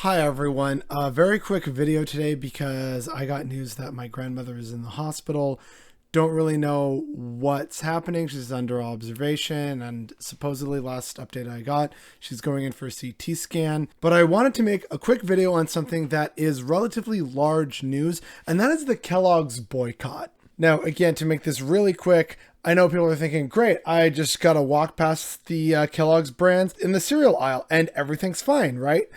Hi everyone, a very quick video today because I got news that my grandmother is in the hospital. Don't really know what's happening. She's under observation and supposedly last update I got, she's going in for a CT scan. But I wanted to make a quick video on something that is relatively large news, and that is the Kellogg's boycott. Now, again, to make this really quick, I know people are thinking, great, I just got to walk past the Kellogg's brands in the cereal aisle and everything's fine, right?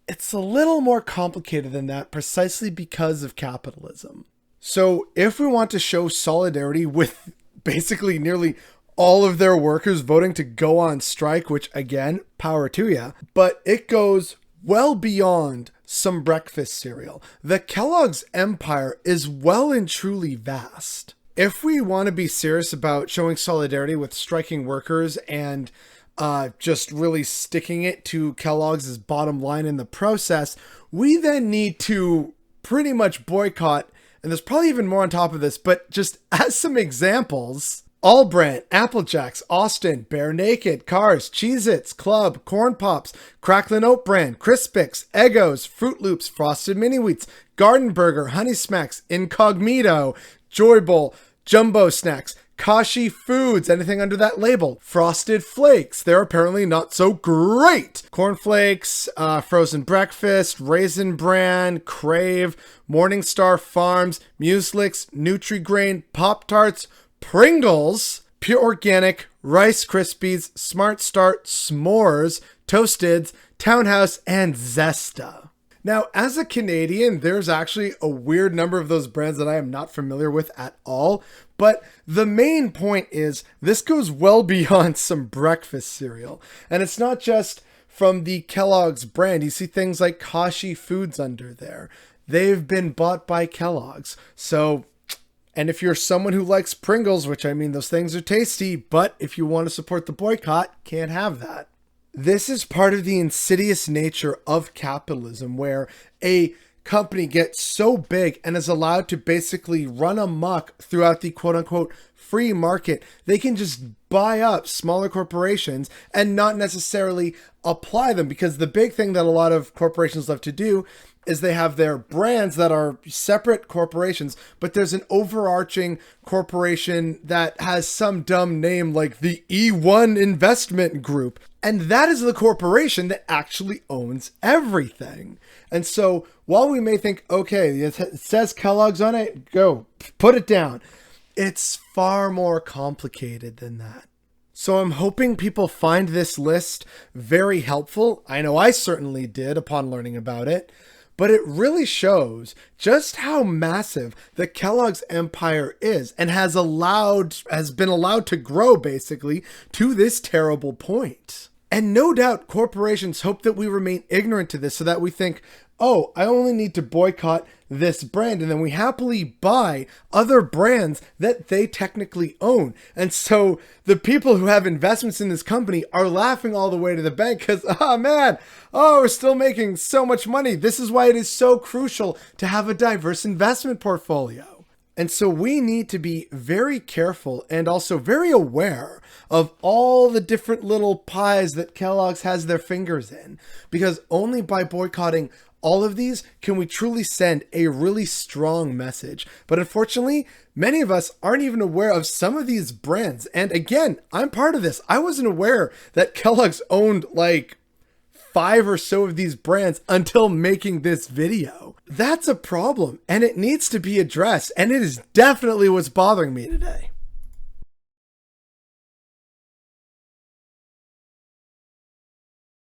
It's a little more complicated than that precisely because of capitalism. So if we want to show solidarity with basically nearly all of their workers voting to go on strike, which again, power to ya, but it goes well beyond some breakfast cereal. The Kellogg's empire is well and truly vast. If we want to be serious about showing solidarity with striking workers and just really sticking it to Kellogg's bottom line in the process, we then need to pretty much boycott, and there's probably even more on top of this, but just as some examples, All Brand, Apple Jacks, Austin, Bare Naked, Cars, Cheez-Its, Club, Corn Pops, Cracklin' Oat Brand, Crispix, Eggos, Fruit Loops, Frosted Mini Wheats, Garden Burger, Honey Smacks, Incognito, Joy Bowl, Jumbo Snacks, Kashi Foods, anything under that label. Frosted Flakes, they're apparently not so great. Cornflakes, Frozen Breakfast, Raisin Bran, Crave, Morningstar Farms, Mueslix, Nutri-Grain, Pop-Tarts, Pringles, Pure Organic, Rice Krispies, Smart Start, S'mores, Toasteds, Townhouse, and Zesta. Now, as a Canadian, there's actually a weird number of those brands that I am not familiar with at all. But the main point is this goes well beyond some breakfast cereal. And it's not just from the Kellogg's brand. You see things like Kashi Foods under there. They've been bought by Kellogg's. So, and if you're someone who likes Pringles, which I mean, those things are tasty, but if you want to support the boycott, can't have that. This is part of the insidious nature of capitalism, where a company gets so big and is allowed to basically run amok throughout the quote-unquote free market. They can just buy up smaller corporations and not necessarily apply them, because the big thing that a lot of corporations love to do is they have their brands that are separate corporations, but there's an overarching corporation that has some dumb name like the E1 Investment Group. And that is the corporation that actually owns everything. And so while we may think, okay, it says Kellogg's on it, go, put it down. It's far more complicated than that. So I'm hoping people find this list very helpful. I know I certainly did upon learning about it. But it really shows just how massive the Kellogg's empire is and has been allowed to grow basically to this terrible point. And no doubt corporations hope that we remain ignorant to this so that we think, oh, I only need to boycott this brand, and then we happily buy other brands that they technically own. And so the people who have investments in this company are laughing all the way to the bank because, oh man, we're still making so much money. This is why it is so crucial to have a diverse investment portfolio. And so we need to be very careful and also very aware of all the different little pies that Kellogg's has their fingers in, because only by boycotting all of these can we truly send a really strong message. But unfortunately, many of us aren't even aware of some of these brands. And again, I'm part of this. I wasn't aware that Kellogg's owned like 5 or so of these brands until making this video. That's a problem, and it needs to be addressed, and it is definitely what's bothering me today.